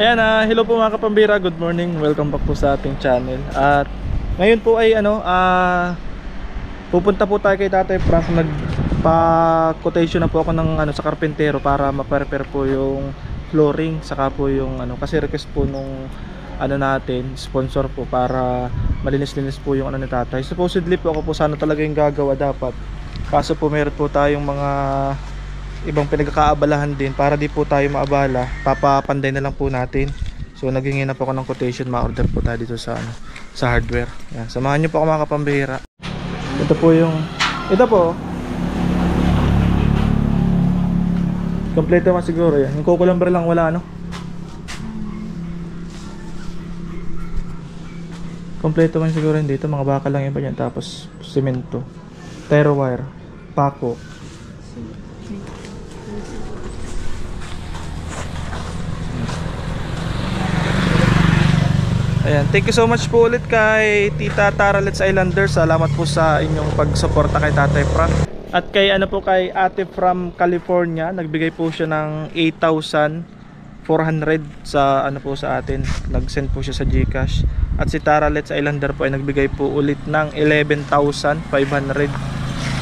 Ayan, hello po mga kapambira, good morning, welcome back po sa ating channel. At ngayon po ay pupunta po tayo kay Tatay Frank. Nagpa-quotation na po ako ng sa karpentero para ma-prepare po yung flooring, saka po yung kasi request po nung natin, sponsor po, para malinis-linis po yung ni Tatay. Supposedly po ako po sana talaga yung gagawa dapat. Kaso po meron po tayong mga ibang pinagkakaabalahan din, para di po tayo maabala, papapanday na lang po natin. So naghingi na po ako ng quotation, ma-order po tayo dito sa sa hardware. Yan, samahan niyo po ako mga kapambihira. Ito po kompleto man siguro yan. Yung kukulambre lang wala kompleto man siguro yun dito, mga bakal lang iba yan, tapos semento, tero wire, pako. Ayan, thank you so much po ulit kay Tita Tara Let's Islander. Salamat po sa inyong pagsuporta kay Tatay Frank. At kay kay Ate from California, nagbigay po siya ng 8,400 sa sa atin. Nag-send po siya sa GCash. At si Tara Let's Islander po ay nagbigay po ulit ng 11,500.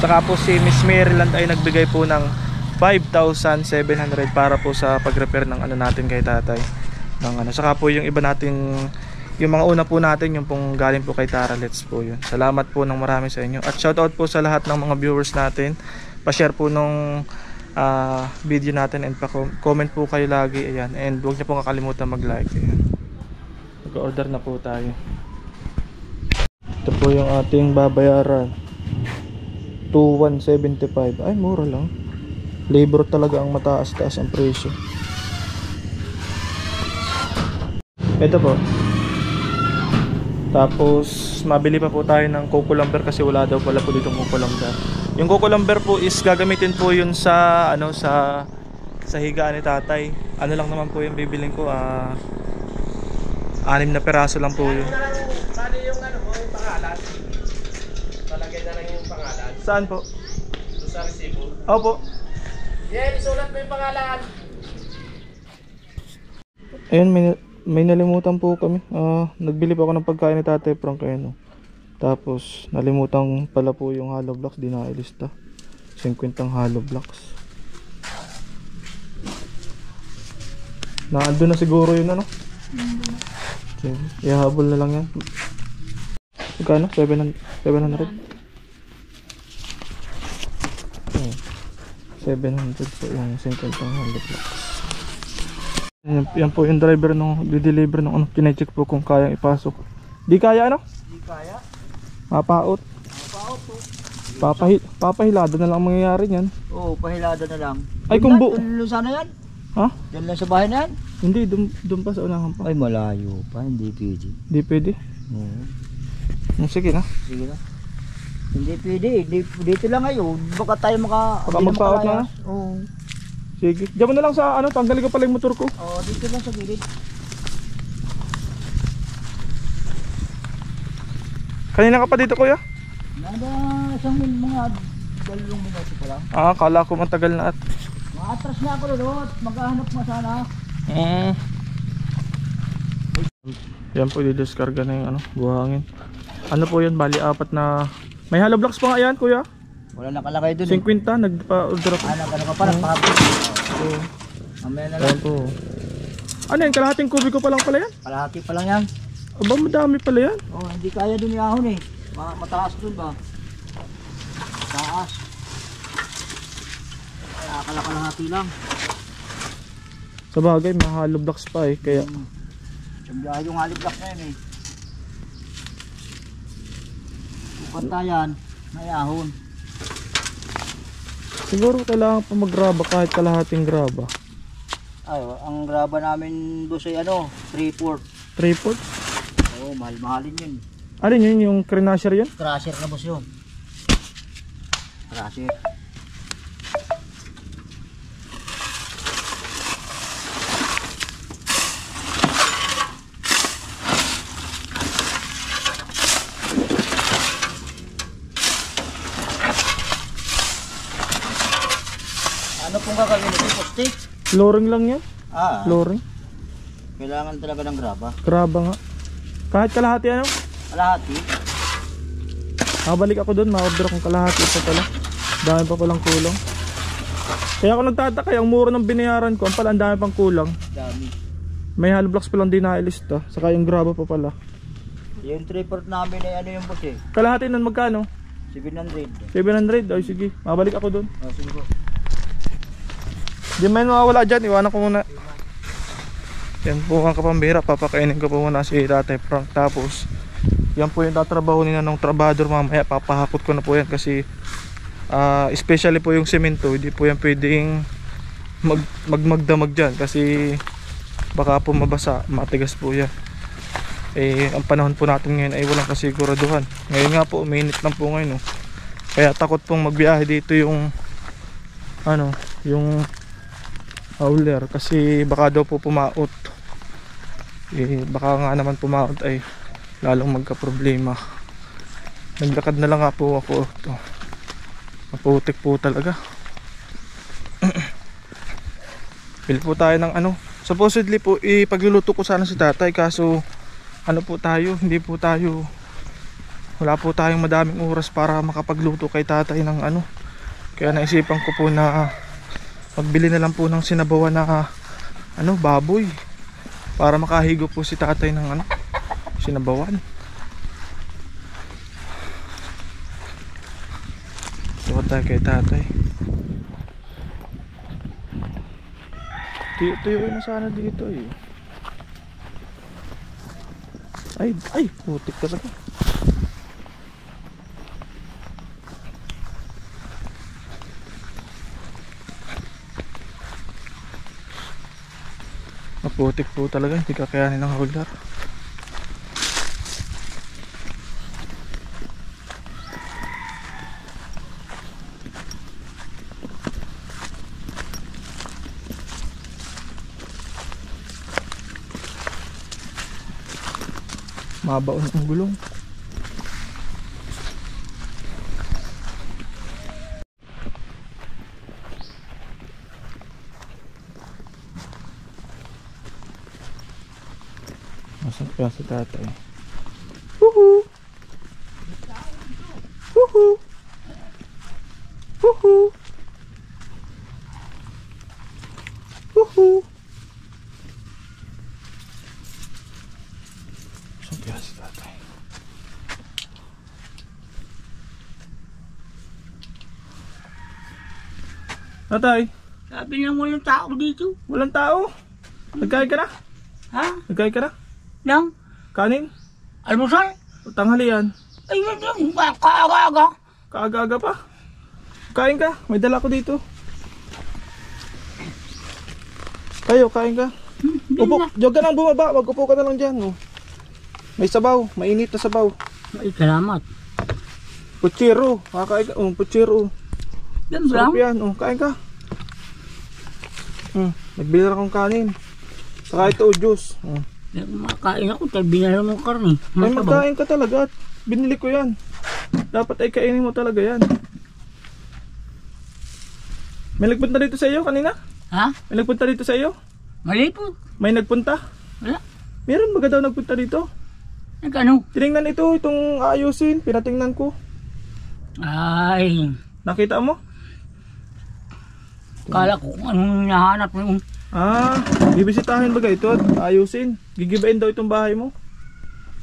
Saka po si Miss Maryland ay nagbigay po ng 5,700 para po sa pag-repair ng natin kay Tatay. Saka po yung iba nating, yung mga una po natin, yung pong galing po kay Tara Let's po yun. Salamat po ng marami sa inyo. At shoutout po sa lahat ng mga viewers natin. Pa-share po nung video natin and pa-comment po kayo lagi. Ayan. And huwag niyo po kakalimutan mag-like. Mag-order na po tayo. Ito po yung ating babayaran. 2,175. Ay, mura lang. Labor talaga ang mataas-taas ang presyo. Ito po. Tapos mabili pa po tayo ng coco lumber kasi wala daw pala po ditong coco lumber. Yung coco lumber po is gagamitin po yun sa sa higaan ni Tatay. Lang naman po yung bibiling ko, 6 na peraso lang po yun. Paano yung yung pangalan? Palagay na lang yung pangalan. Saan po? Sa resibo. Opo. Yeah, isulat mo yung pangalan. Ayun, may nalimutan po kami. Nagbili pa ako ng pagkain ni Tatay Frank. Tapos nalimutan pala po yung hollow blocks, di na ilista. 50 hollow blocks. Naandun na siguro yun Okay. Ihahabol na lang yan. Magkano? 700? 700 po yung 50 hollow blocks. Yan po yung driver nung di-deliver nung kine-check po kung kayang ipasok. Di kaya Di kaya. Mapaot. Mapaot po. Papahilada na lang mangyayari niyan. Oo, pahilada na lang. Ay kung buo. Doon sana yan? Ha? Diyan lang sa bahay na yan? Hindi, doon pa sa unahan pa. Ay, malayo pa. Hindi pwede. Hindi pwede? Oo. Sige na. Sige na. Hindi pwede. Dito lang ngayon. Baka tayo baka magpaot na? Oo. Sige. Diyan mo na lang sa tanggalin ko pala yung motor ko. Oo, dito lang sa gilid. Kanina ka pa dito, kuya? Nada isang mga 2 minuto pa lang. Kala ko matagal na at. Maatras na ako doon. Maghahanap mo sana. Yan po, i-discarga na yung buhangin. Po yan, bali 4 na. May hollow blocks pa nga yan, kuya. Wala nakalagay doon. 50, nagpa-order ako. Nagpa pa lang. Mamaya na lang. Po. Yan, kalahating kubiko pa lang pala yan? Kalahati pa lang yan. Aba, madami pala yan. Hindi kaya dun yahon mataas dun ba? Taas. Kaya akala kalahati lang. Sa bagay, may hollow blocks pa kaya. Siyempre yung hollow blocks na yun Kupanta yan, may ahon. Siguro kailangan pa mag-graba kahit kalahating graba. Ay, ang graba namin doon ay 3/4. 3/4? Oo, mahal-mahalin yun. Alin yun? Yung crusher yun? Crusher na boss yun. Crusher. Ano pong gagawin ito? Poste? Flooring lang yan. Ah. Flooring. Kailangan talaga ng graba. Graba nga. Kahit kalahati ano? Kalahati. Balik ako doon, ma-order akong kalahati pa pala. Dami pa palang kulang. Kaya ako nagtataka, ang mura ng binayaran ko, ang pala ang dami pang kulang. Dami. May hollow blocks pa lang din na-ilista, saka yung graba pa pala. Yung 3/4 namin ay ano yung boss eh. Kalahati nun magkano? 700. 700? Ay sige, mabalik ako doon. Oh, sige po. Di man mawawala dyan, iwanan ko muna. Yan po ang kapambira, papakainin ko po muna si Tatay Frank. Tapos yan po yung tatrabaho nila ng trabador mamaya. Papahakot ko na po yan kasi especially po yung semento, hindi po yan pwedeng magdamag dyan kasi baka po mabasa, matigas po yan. Ang panahon po natin ngayon ay walang kasiguraduhan. Ngayon nga po, uminit lang po ngayon, oh. Kaya takot pong magbiyahe dito yung yung hauler kasi baka daw po pumaot. Baka nga naman pumaot ay lalong magka problema. Naglakad na lang nga po ako. Ito, maputik po talaga. Bili po tayo ng supposedly po ipagluluto ko sana si tatay, kaso po tayo, wala po tayong madaming oras para makapagluto kay tatay ng kaya naisipan ko po na magbili na lang po ng sinabawan na baboy para makahigo po si tatay ng sinabawan. Tuwa tayo kay tatay. Tuyo na sana dito eh. Ay, putik talaga. Maputik po talaga, hindi kakayanin ng hauler. Mabaon ang gulong. Masang kaya si tatay. Woohoo! Woohoo! Woohoo! Woohoo! Masang kaya si tatay. Tatay, Sabi niya walang tao dito. walang tao. Nagkain ka na? Ha? Nagkain ka na? Nang? Kanin? Almusal? Tanghalian? Ay, yun. Kaaga-aga. Kaaga-aga pa? Kain ka, may dala ko dito. Kayo, kain ka. Upo, diyan ka lang bumaba, mag-upo ka na lang dyan. Oh. May sabaw, mainit na sabaw. Ay, salamat. Puchero, kakain ka. Puchero. Yan Sarap yan, kain ka. Nagbili na akong kanin. Saka ito, juice. Makain ako, tal binala mo karne. Ay, magkain ka talaga. Binili ko yan. Dapat ay kainin mo talaga yan. May nagpunta dito sa iyo kanina? Ha? May nagpunta dito sa iyo? Mali po. May nagpunta? Wala. Meron baga daw nagpunta dito? Nagano? Tinignan ito, itong aayusin. Pinatingnan ko. Ay. Nakita mo? Kala ko kung anong nahanap mo. Bibisitahin baga ito at ayusin. Gigibain daw itong bahay mo.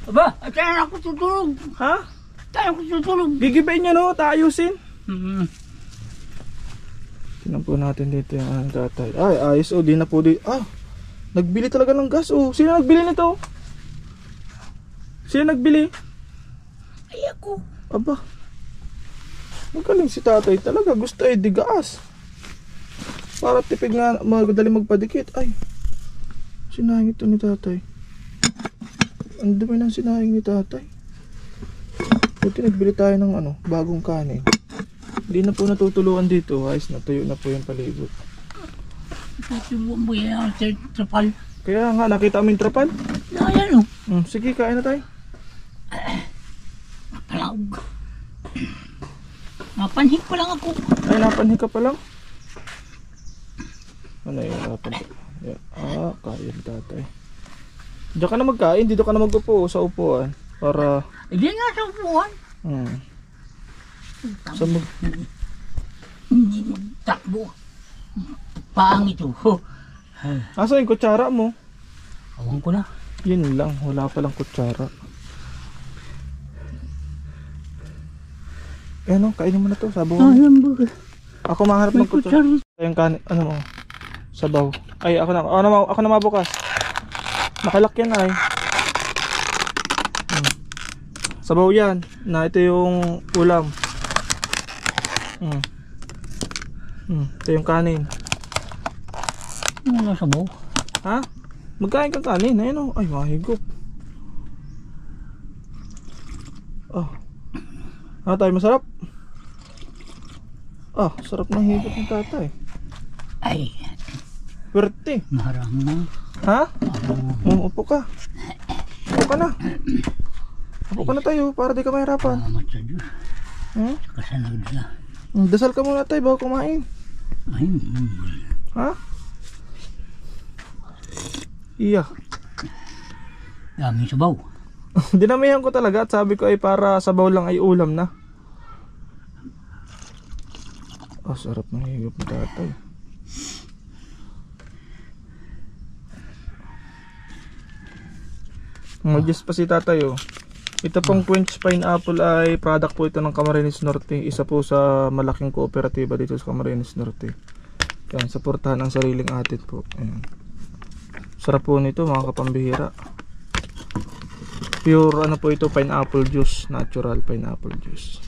Aba, at saan ako tutulog? Ha? Saan ako tutulog? Gigibain niya no, at ayusin. Tingnan po natin dito yung tatay. Ay, ayos di na po di. Nagbili talaga ng gas Sino nagbili nito? Sino nagbili? Ay ako. Aba. Magaling si tatay talaga. Gusto ay di gas. Para tipid nga, madali magpadikit. Ay, sinahing ito ni tatay. Ang dumi ng sinahing ni tatay. Buti nagbili tayo ng bagong kanin. Hindi na po natutuluan dito. Ayos na, tuyo na po yung palibot. Susubuan mo yan sa trapal. Kaya nga, nakita mo yung trapal? Ayan Sige, kain na tayo. Palawag. Mapanhik pa lang ako. Ay, napanhik ka pa lang? Ano yung napanhik? Yeah. Kaya yung tatay. Diyan ka na magkain, dito ka na mag-upo sa upuan. Para, Hindi nga sa upuan. sa mag... Hindi takbo. Pangit oh. Asa yung kutsara mo? Awan ko na. Yun lang, wala palang kutsara. Eh ano, kainin mo na to, sabaw mo. Alam ba? Ako mahanap May ng kutsara. kutsara. Yung kanin, ano mo? Sabaw. Ay, ako na mabukas. Nakalak yan ay. Sabaw yan. Na ito yung ulam. Ito yung kanin. Ano sa baw? Ha? Magkain kang kanin. Ayun o. Ay, mahigop. Oh. Ano tayo, masarap? Ah, sarap ng higop ng tatay. Ay, Pwerte. marang na. Ha? Upo ka. Upo ka na. Upo ka na tayo para di ka mahirapan. Salamat sa Diyos. Saka sa nagdala. Dasal ka muna tayo bago kumain. Ay, Ha? Iya. daming sabaw. Dinamihan ko talaga at sabi ko ay para sabaw lang ay ulam na. Oh, sarap ng higop ng tatay. Mag-guess pa si tatay oh. Ito pong Quench Pineapple ay product po ito ng Camarines Norte. Isa po sa malaking kooperatiba dito sa Camarines Norte. Yan, suportahan ang sariling atin po. Ayan. Sarap po nito mga kapambihira. Pure ano po ito, pineapple juice. Natural pineapple juice.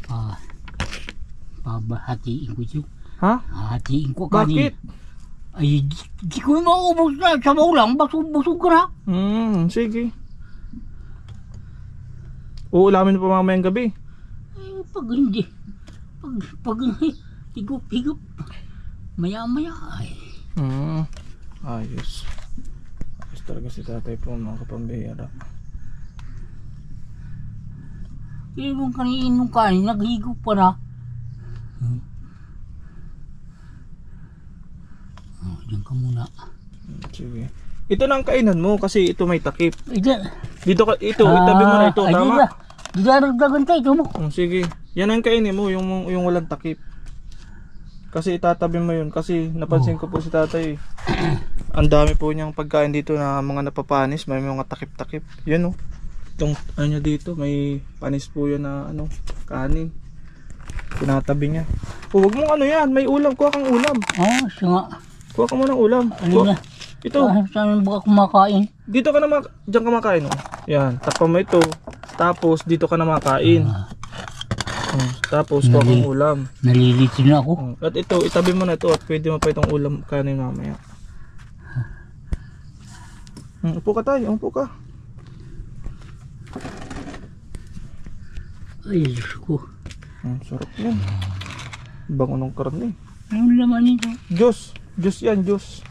Pabahatiin ko ito. Ha? Hahatiin ko Bakit? Ay, di ko maubos na. Sabaw lang, busog ka na. Sige. Uulamin po mamayang gabi. Eh, pag hindi. Pag higop. Maya. Ay. Ayos. Ayos talaga si tatay po mga kapambihira. Yung kanin nung kanin, naghigop pa na. Diyan ka muna. Sige. Ito na ang kainan mo kasi ito may takip. Ito. Dito ka, ito, itabi mo na ito, tama? Di daragdagan tayo ito mo. Sige. Yan ang kainin mo, yung walang takip. Kasi itatabi mo yun kasi napansin ko po si tatay. Ang dami po niyang pagkain dito na mga napapanis, may mga takip-takip. Yan oh. Itong ano niya dito, may panis po yan na ano, kanin. Tinatabi niya. Oh, wag mong ano yan, may ulam, kuha kang ulam. Siya nga. Kuha ka muna ng ulam. Alin na? Ito. Saan ba kumakain? Dito ka na diyan ka makain oh. Yan, takpan mo ito. Tapos dito ka na makain. Tapos kuha kang ulam. Nalilito na ako. At ito, itabi mo na ito at pwede mo pa itong ulam kanin mamaya. Upo ka tayo, upo ka. Ay, Diyos ko. Sarap yan. Bango ng karne. Anong laman nito? Diyos yan, Diyos.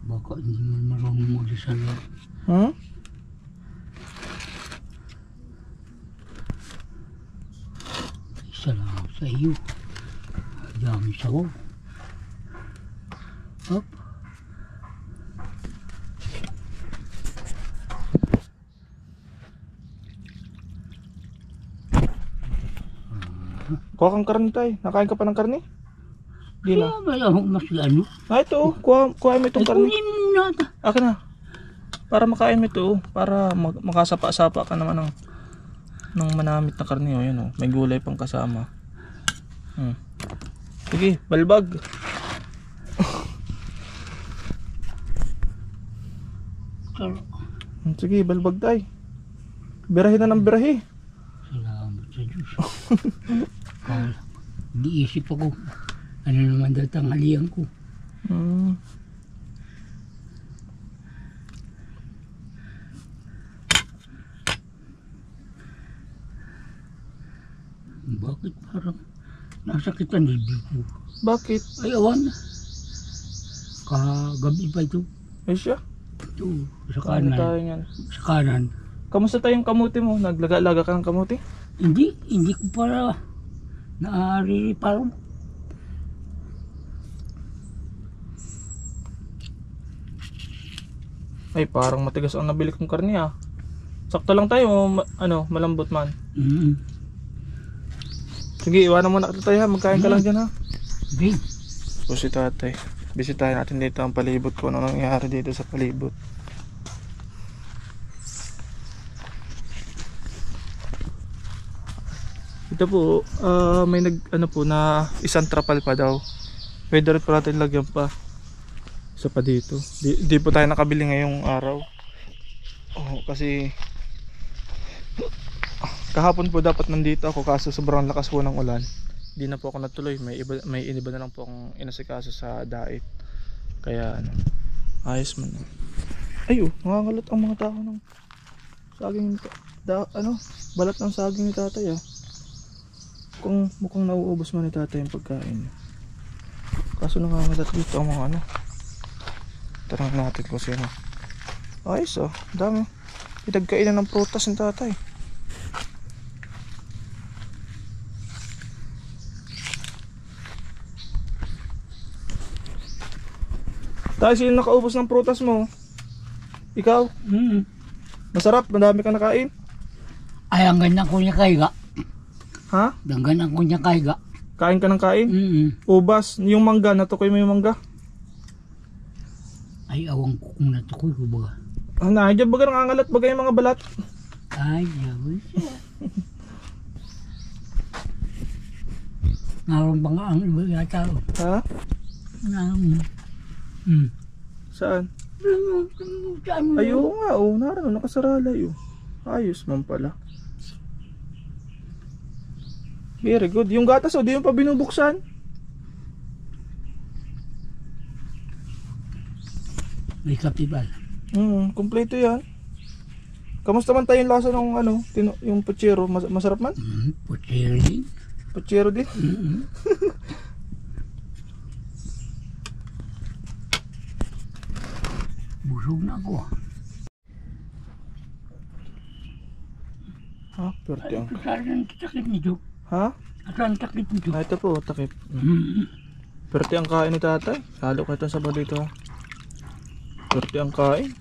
Baka hindi man marunong mag-isal. Salamat sa iyo. Dami sabaw. Up. Kuha kang karne tayo. Nakain ka pa ng karne? Di na. Mas ano? Ito oh. Kuha mo itong Ay, karne. kunin mo muna ito. Akin na. Para makain mo ito oh. Para makasapa-sapa ka naman ng manamit na karne oh. Yan oh. May gulay pang kasama. Sige, balbag. Sige, balbag tayo. Birahin na ng birahi. Salamat sa Diyos. Di-isip ako. Ano naman daw tanghalian ko. Bakit parang nasakit ang dibdib ko? Bakit? Ay, awan. Kagabi pa ito. Ay siya. Ito, sa Ano kanan. tayo yan? Sa kanan. Kamusta tayong kamuti mo? Naglaga-laga ka ng kamuti? Hindi ko para naririparo. Ay, parang matigas ang nabili kong karne ah. Sakto lang tayo, malambot man. Sige, iwanan mo na kita tayo ha. Magkain ka lang dyan ha. Okay. So si tatay, bisitahin natin dito ang palibot ko. Ano nangyayari dito sa palibot. Ito po, may na isang trapal pa daw. Pwede rin pa natin lagyan pa. Isa pa dito. Di po tayo nakabili ngayong araw. Kasi kahapon po dapat nandito ako kaso sobrang lakas po ng ulan. Di na po ako natuloy. May iba na lang po akong inasikaso sa daet. Kaya ayos man. Ay nangangalat ang mga tao ng saging balat ng saging ni tatay ah. Kung mukhang nauubos man ni tatay yung pagkain. Kaso nangangalat dito ang mga Tarang natin kung sino. Ayos dami. Pinagkainan ng prutas ni tatay. Tayo, sino nakaubos ng prutas mo? Ikaw? Masarap, madami ka nakain. Ay, ang ganyan ko niya kaiga. Ha? Ang ganyan ko niya kaiga. Kain ka ng kain? Ubas, yung mangga, natukoy mo yung mangga? Ay, awang ko kung natukoy ko ba? Diyan baga nangangalat baga yung mga balat. Ay, yawin siya. Naroon pa nga ang iba yata. Ha? Naroon. Saan? Saan? Ayun nga, naroon, nakasaralay. Ayos man pala. Very good. Yung gatas di yung pa binubuksan. May kape ba? Kompleto yan. Kamusta man tayo yung lasa ng yung puchero? Masarap man? Puchero din. Puchero din? Busog na ako. Ha? Pwerte ang... Saan ang takip nito? Ha? Saan ang takip nito? Ito po, takip. Pwerte ang kain ni tatay. Halo ko ito sa ba dito ha? Pwerte ang kain.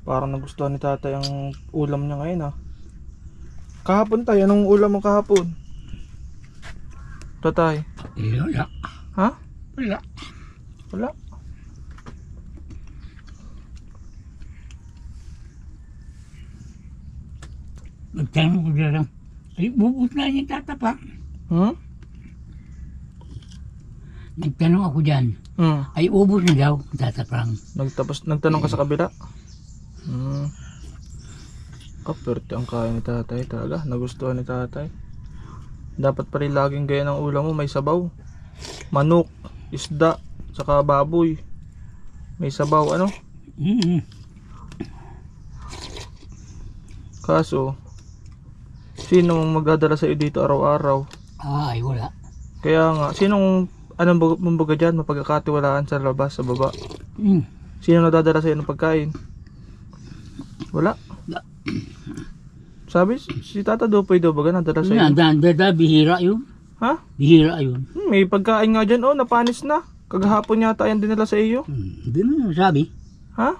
Parang nagustuhan ni tatay ang ulam niya ngayon ha. Kahapon tayo, anong ulam mo kahapon? Tatay? Wala. Ha? Wala. Wala. Nagtanong ko dyan. Ay, bubot na niya tatapa. Nagtanong ako dyan. Ay, ubos na daw. Tatapang. Nagtanong ka sa kabila? Pwerte ang kain ni tatay talaga. Nagustuhan ni tatay. Dapat pa rin laging gaya ng ulam mo. May sabaw. Manok, isda, saka baboy. May sabaw, Kaso, sino magdadala sa iyo dito araw-araw? Ay, wala. Kaya nga, sinong mambaga dyan, mapagkakatiwalaan sa labas, sa baba? Sino nadadala sa iyo ng pagkain? Wala. Sabi, si Tata Dupoy daw baga nadala sa iyo? Bihira yun. Ha? Bihira yun. May pagkain nga dyan, napanis na. Kagahapon yata yan dinala sa iyo. Hindi mo sabi. Ha?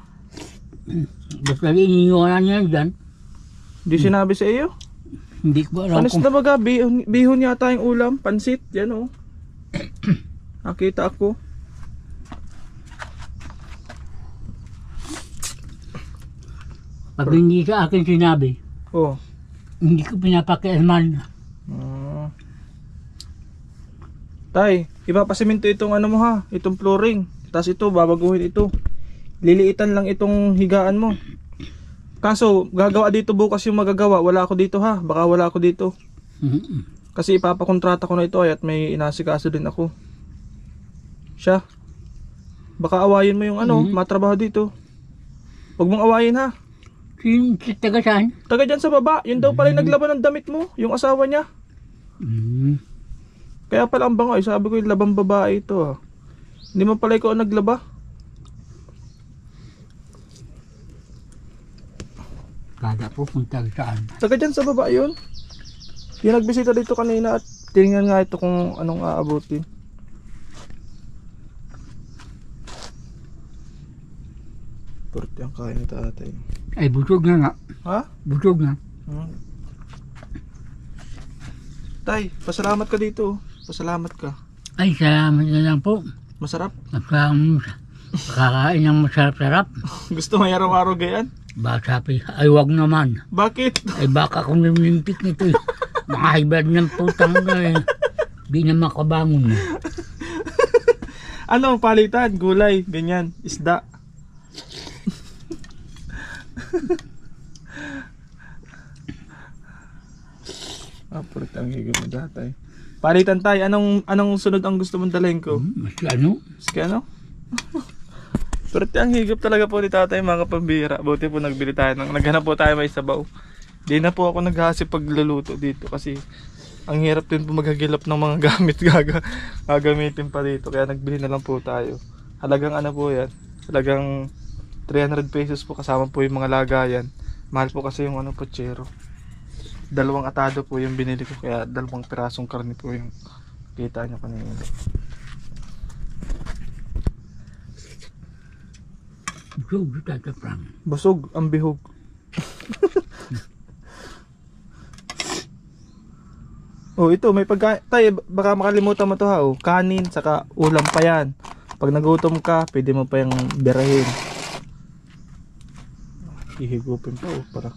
Basta iniiwanan niya dyan. Di sinabi sa iyo? Hindi ko alam Panis na baga, bihon yata yung ulam, pansit, yan Nakita ako. Pag hindi sa akin sinabi, hindi ko pinapakialaman. Tay, ipapasiminto itong mo ha, itong flooring. Tapos ito, babaguhin ito. Liliitan lang itong higaan mo. Kaso, gagawa dito bukas yung magagawa. Wala ako dito ha, baka wala ako dito. Kasi ipapakontrata ko na ito at may inasikaso din ako. Siya. Baka awayin mo yung matrabaho dito. Huwag mong awayin ha. Si taga saan? Taga dyan sa baba, yun daw pala yung naglaban ng damit mo, yung asawa niya. Kaya pala ang bango, sabi ko yung labang babae ito ha. Hindi mo pala ikaw naglaba. Kada po kung taga saan. Taga dyan sa baba yun. Yung nagbisita dito kanina at tingnan nga ito kung anong aabutin. ang kain ni tatay. Ay, busog na nga. Ha? Busog na. Hmm. Tay, pasalamat ka dito. Pasalamat ka. Ay, salamat na lang po. Masarap. Kakain ng masarap-sarap. Gusto mo araw-araw gayan? Baka sabi, ay wag naman. Bakit? Ay baka kung lumimpik nito eh. Makahibad ng putang na eh. Di na makabangon eh. Ano ang palitan? Gulay, ganyan, isda. Pulit ang higit mo datay. Palitan tayo, anong sunod ang gusto mong dalhin ko? Mas ano? Sige ano? Pero ang higop talaga po ni tatay mga kapambira. Buti po nagbili tayo naghanap po tayo may sabaw. Di na po ako naghasip pagluluto dito kasi ang hirap din po maghagilap ng mga gamit gagamitin pa dito. Kaya nagbili na lang po tayo. Halagang ano po yan? Halagang 300 pesos po kasama po yung mga lagayan. Mahal po kasi yung ano pochero. 2 atado po yung binili ko kaya 2 pirasong karne po yung kita nyo kanina. Busog, tatapang. Busog ang bihog. Oh, ito may pagkain. Tayo, baka makalimutan mo to ha. Oh. Kanin, saka ulam pa yan. Pag nagutom ka, pwede mo pa yung birahin. Ihigupin pa oh. Para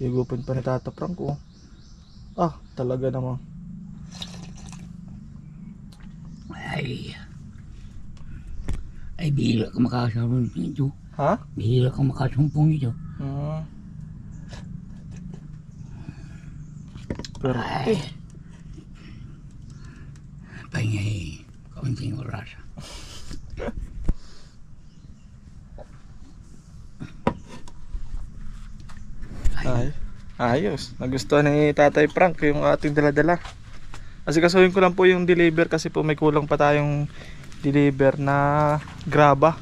higupin pa ni Tata Frank oh. Ah, talaga naman. Ay, bihira ka makasumpong ito. Ha? Bihira ka makasumpong ito. Pero, Ay. Pahingay, kaunting oras. ay, ayos. Nagustuhan ni Tatay Frank yung ating dala-dala. Kasi kasuhin ko lang po yung deliver kasi po may kulang pa tayong deliver na graba.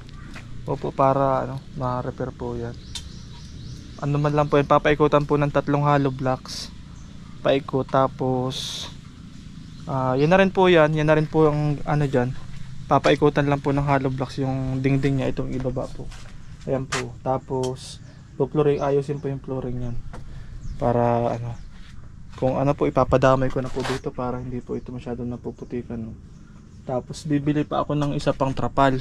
Opo, para ano, ma-repair po yan. Ano man lang po yan, papaikutan po ng 3 hollow blocks. Paikot, tapos yan na rin po yan. Yan na rin po yung ano dyan. Papaikutan lang po ng hollow blocks yung dingding niya, itong ibaba po. Ayan po. Tapos flooring, ayusin po yung flooring yan. Para ano, kung ano po ipapadamay ko na po dito para hindi po ito masyadong napuputikan. No? Tapos bibili pa ako ng isa pang trapal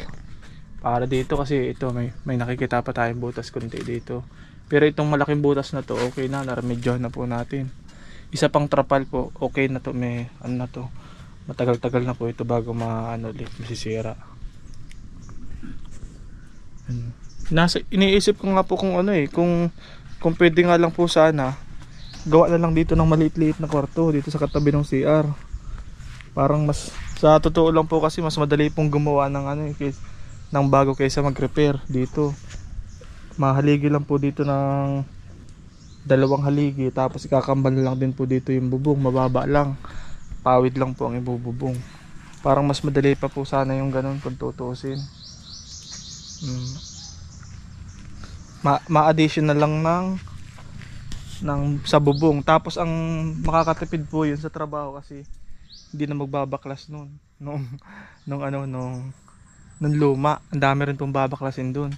para dito kasi ito may nakikita pa tayong butas kunti dito. Pero itong malaking butas na to okay na, naramedyohan na po natin. Isa pang trapal po, okay na to, may ano na to. Matagal-tagal na po ito bago masisira. Iniisip ko nga po kung ano kung pwede nga lang po sana gawa na lang dito ng maliit-liit na kwarto dito sa katabi ng CR. Parang mas sa totoo lang po kasi mas madali pong gumawa ng ng bago kaysa mag-repair dito. Mahaligi lang po dito ng 2 haligi tapos ikakambal lang din po dito yung bubong, mababa lang. Pawid lang po ang ibububong. Parang mas madali pa po sana yung ganun kung tutuusin. Ma-additional lang ng sa bubong. Tapos ang makakatipid po yun sa trabaho kasi hindi na magbabaklas nung luma. Ang dami rin pong babaklasin dun.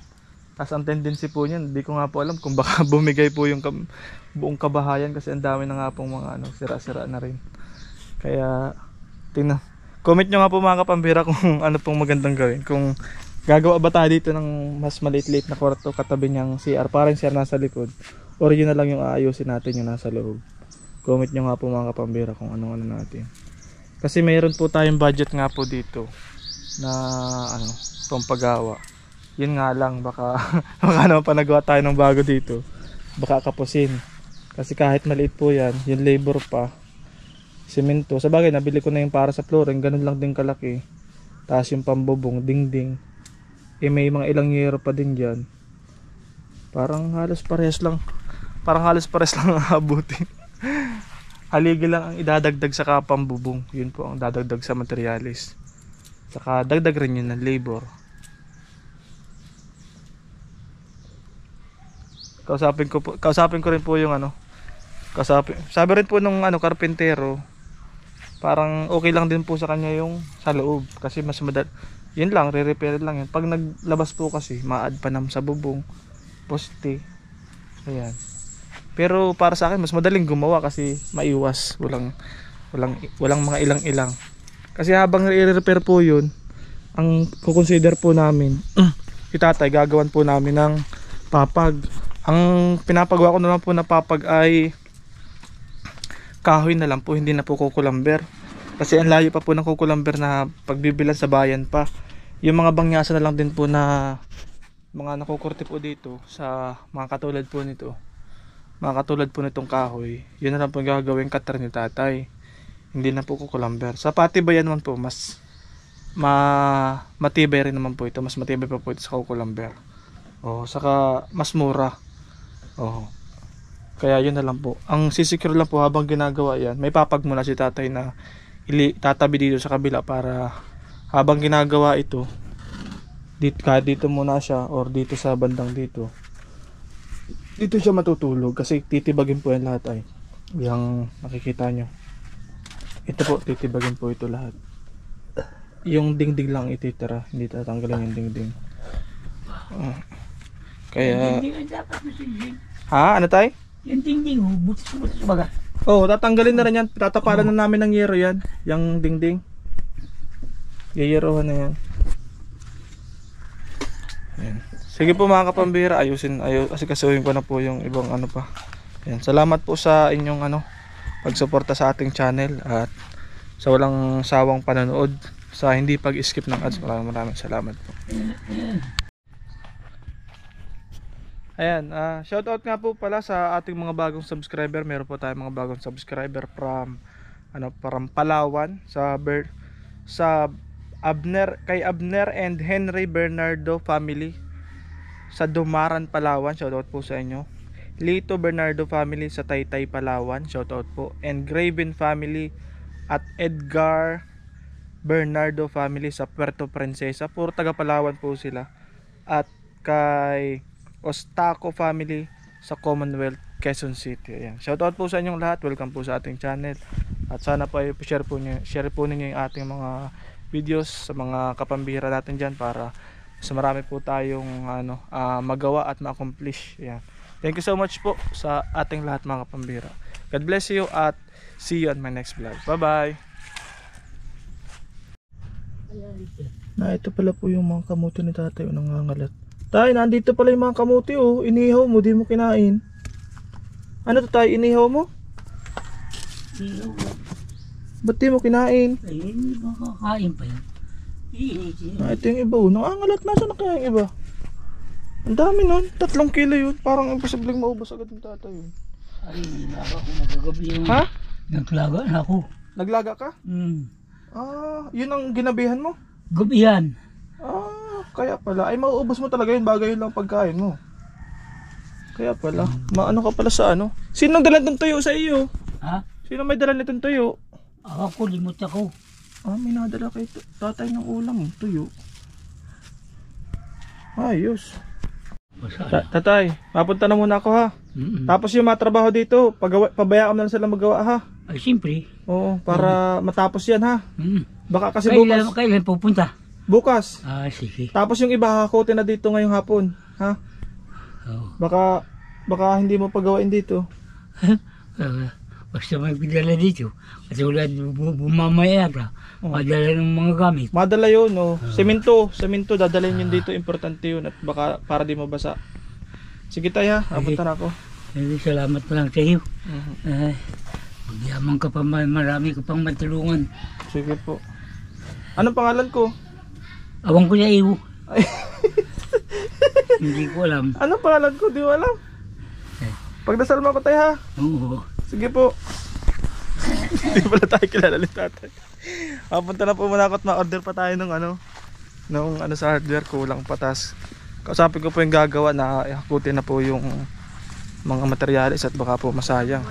Tapos ang tendency po niyan, hindi ko nga po alam kung baka bumigay po yung buong kabahayan kasi ang dami na nga pong mga sira-sira na rin. Kaya tingnan. Comment nyo nga po mga kapambira kung ano pong magandang gawin. Kung gagawa ba tayo dito ng mas maliit-liit na kwarto katabi niyang CR, parang CR nasa likod, original lang yung aayusin natin yung nasa loob. Comment nyo nga po mga kapambira kung ano natin. Kasi mayroon po tayong budget nga po dito na pang paggawa. Yun nga lang, baka naman pa nagawa tayo ng bago dito, baka kapusin. Kasi kahit maliit po yan, yung labor pa, semento, sa bagay nabili ko na yung para sa flooring, ganun lang din kalaki. Tapos yung pambubong, dingding, may mga ilang yero pa din dyan. Parang halos parehas lang abutin. Haligi lang ang idadagdag sa pambubong, yun po ang dadagdag sa materialis. Saka dagdag rin yun ng labor. Kausapin ko rin po yung sabi rin po nung karpentero, parang okay lang din po sa kanya yung sa loob kasi mas madali. Yun lang, re-repair lang yun. Pag naglabas po kasi, ma-add pa nam sa bubong. poste. Ayan. Pero para sa akin mas madaling gumawa kasi maiwas, walang mga ilang-ilang. Kasi habang i-repair po 'yun, ang kukonsider po namin, si tatay gagawan po namin ng papag. Ang pinapagawa ko na lang po na papag ay kahoy na lang po, hindi na po kukulamber. Kasi ang layo pa po ng kukulamber na pagbibilan sa bayan pa. Yung mga bangyasa na lang din po na mga nakukurti po dito sa mga katulad po nito. Mga katulad po nitong kahoy, yun na lang po gagawin cutter ni tatay. Hindi na po kukulamber. Sa patibayan naman po, mas matibay rin naman po ito. Mas matibay pa po ito sa kukulamber. Oh, saka mas mura. Oh. Kaya yun na lang po. Ang sisecure lang po habang ginagawa yan, may papag muna si tatay na tatabi dito sa kabila para habang ginagawa ito, dito muna siya or dito sa bandang dito. Dito siya matutulog kasi titibagin po yan lahat ay. Yung nakikita nyo. Ito po, titibagin po ito lahat. Yung dingding lang ititira, hindi tatanggalin yung dingding. Kaya... Ha? Ano tay? Yung dingding, butis-butis baga. Oo, tatanggalin na rin yan. Tatapalan na namin ng yero yan. Yung dingding. Yeyerohan na yan. Ayan. Sige po mga kapambira, asikasuhin ko na po yung ibang ano pa. Ayan. Salamat po sa inyong pagsuporta sa ating channel at sa walang sawang panonood, sa hindi pag-skip ng ads. Maraming salamat po. Ayan, shoutout nga po pala sa ating mga bagong subscriber. Meron po tayong mga bagong subscriber from Palawan sa kay Abner and Henry Bernardo family sa Dumaran, Palawan. Shoutout po sa inyo. Lito Bernardo family sa Taytay, Palawan. Shoutout po. And Graven family at Edgar Bernardo family sa Puerto Princesa. Puro taga Palawan po sila. At kay Ostaco family sa Commonwealth, Quezon City. Ayan. Shoutout po sa inyong lahat. Welcome po sa ating channel. At sana po ay share po ninyo yung ating mga videos sa mga kapambira natin dyan para mas marami po tayong magawa at ma-accomplish. Ayan. Thank you so much po sa ating lahat mga kapambira. God bless you at see you on my next vlog. Bye bye. Ito pala po yung mga kamuti ni tatay o nangangalat. Tay, nandito pala yung mga kamuti oh. Inihaw mo, di mo kinain. Ano to tay, inihaw mo? Ba't di mo kinain? Ay, makakain pa yan. Ito yung iba oh. Nangangalat, nasa na kaya yung iba? Ang dami nun, 3 kilo yun. Parang imposibleng maubos agad ng tatay yun. Ay, naglaga ako magagabi yung... Ha? Naglaga na ako. Naglaga ka? Yun ang ginabihan mo? Gabihan. Kaya pala. Ay, mauubos mo talaga yun. Bagay yun lang pagkain mo. Kaya pala. Maano ka pala sa ano? Sino dala ng tuyo sa iyo? Ha? Sino may dala nitong tuyo? Ako, limot ako. May nadala kay tatay ng ulam. Tuyo. Ayos. Tatay, mapunta na muna ako ha. Tapos yung matrabaho dito, pabayaan mo na sila magawa ha. Ay, siyempre. Oo, para matapos yan ha. Baka kasi bukas. Kailan pupunta? Bukas. Sige. Tapos yung iba hakutin na dito ngayong hapon, ha? Baka hindi mo pagawain dito. Basta may pidala dito. Kasi wala bumamaya ka. Madala ng mga gamit. Madala yun, no? Semento dadalhin yun dito, importante yun at baka para di mabasa. Sige tayo ha, apunta na ako. Salamat na lang sa iyo. Magyaman ka pa, marami ka pang matulungan. Sige po. Anong pangalan ko? Awang ko sa iyo. Hindi ko alam. Anong pangalan ko? Di mo alam? Pagdasal mo ako tayo ha. Oo. Sige po. Hindi pala tayo kilala ni tatay. Papunta na po muna ako at ma-order pa tayo ng sa hardware. Kulang patas. Kausapin ko po yung gagawa na ihakutin na po yung mga materyales at baka po masayang.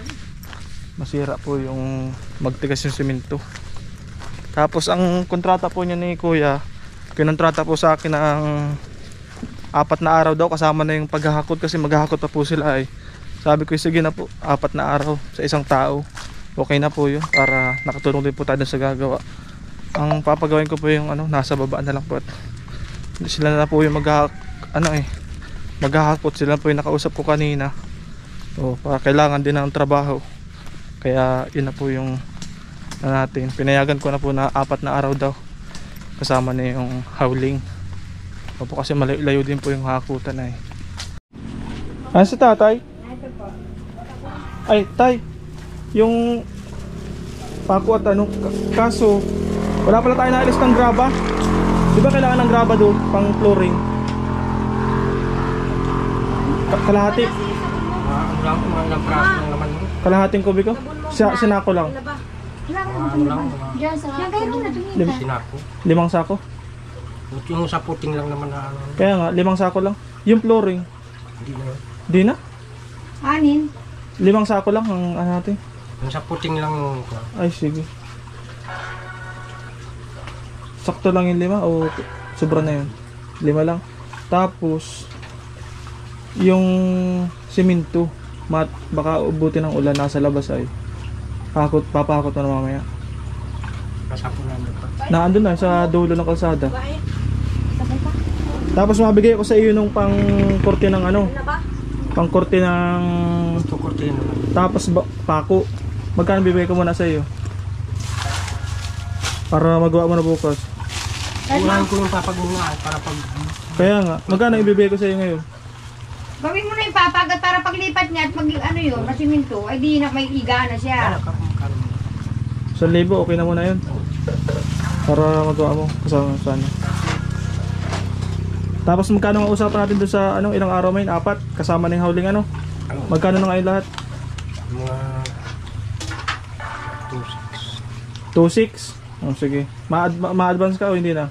Masira po yung magtigas yung simento. Tapos ang kontrata po niya ni kuya, kinontrata po sa akin ng 4 na araw daw kasama na yung paghahakot kasi maghahakot pa po sila ay. Sabi ko sige na po, 4 na araw sa isang tao. Okay na po yun para nakatulong din po tayo sa gagawa. Ang papagawin ko po yung nasa baba na lang po. Sila na po yung maghahakot. Sila po yung nakausap ko kanina. So, para kailangan din ng trabaho. Kaya yun na po yung natin. Pinayagan ko na po na 4 na araw daw. Kasama na yung howling. Opo, kasi malayo din po yung hakutan ay. Ano si tatay? Ay, tay. Yung pako at ano, kaso wala pala tayo naalis ng graba. Di ba kailangan ng graba doon pang flooring? Kalahati. Ano lang, mga ilang praso lang naman mo. Kalahating kubiko? Sinako lang. Ano lang, mga sinako. 5 sako. Yung sa puting lang naman na ano. Kaya nga, 5 sako lang. Yung flooring, Hindi na. di na? Anin? 5 sako lang ang ano natin. Yung sa puting lang yung... Ay, sige. Sakto lang yung 5 o sobra na yun? 5 lang. Tapos, yung simento, baka ubutin ng ulan nasa labas ay. Papakot mo na mamaya. Kasapo namin pa. Naandun na sa dulo ng kalsada. Tapos mabigay ko sa iyo nung pang korte ng ano. Pang korte ng Gusto ko rin naman. tapos pako. Magkano bibigay ko muna sa iyo? Para magawa mo na bukas. Unahin ko yung papagungaan para pag... Kaya nga, magkano ibibigay ko sa iyo ngayon? Gawin mo na yung papagat para paglipat niya at pag ano yun, masiminto, ay di na may iga na siya. Ano ka kung magkano mo? 1,000, okay na muna yun. Para magawa mo kasama sana. Tapos magkano ang usapan natin doon sa ano, ilang araw may 4 kasama ng howling ano? Ano? Magkano na ngayon lahat? Mga... 2,600. Oh, sige. Ma-advance ka o hindi na?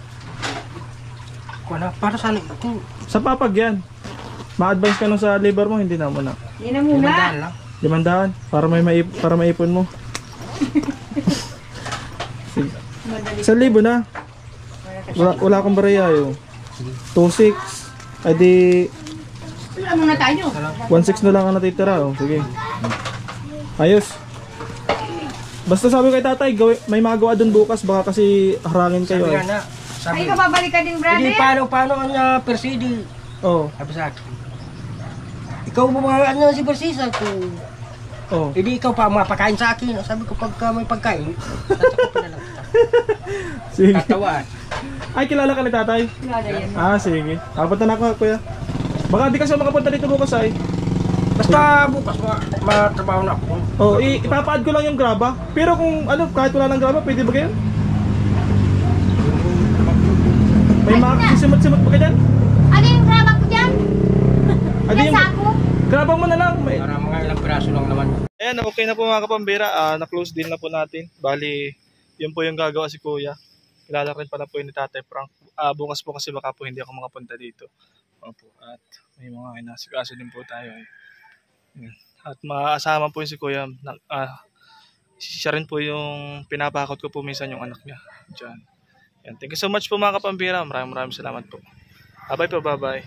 Wala, para sa ito. Sa papag yan. Ma-advance ka nung sa labor mo, hindi na muna. Hindi na muna. 500 lang. 500 para maipon mo. Sige. 1,000 na. Wala akong baraya yun. 2,600. Ay di Wala muna tayo. 1,600 na lang ang natitira. Oh. Sige. Ayos. Basta sabi kay tatay, may magawa dun bukas. Baka kasi harangin kayo. Sabi Ay. nga na. Ay, Sabi, ikaw babalik ka din, hindi, brother. paano ang Persidi? Oh. Sabi sa akin. Ikaw mo mga ano si Persisa ko. Oh. Hindi ikaw pa mapakain sa akin. Sabi ko pagka may pagkain, tatakapin na lang kita. Sige. Tatawaan. Ay, kilala ka ni tatay? Wala yan. Ah, sige. Kapunta na ako, kuya. Baka di kasi ako makapunta dito bukas ay. Basta bukas matrabaho na ako. Oh, ipapa-add ko lang yung graba. Pero kung ano, kahit wala ng graba, pwede ba ganyan? May mga simot-simot pa ka dyan? Ano yung graba ko dyan? Adi Yan yung sa ako? graba mo na lang. Para mga ilang piraso lang naman. Ayan, okay na po mga kapambira. Na-close din na po natin. Bali, yun po yung gagawa si kuya. Kilala rin pala po yun ni Tatay Frank. Bukas po kasi baka po hindi ako makapunta dito. Opo. At may mga inasikaso din po tayo. Ayan. At maasama po yung si kuya. Siya rin po yung pinapakot ko po minsan yung anak niya. Diyan. Yan. Thank you so much po mga kapambira. Maraming salamat po. Bye-bye po, bye-bye.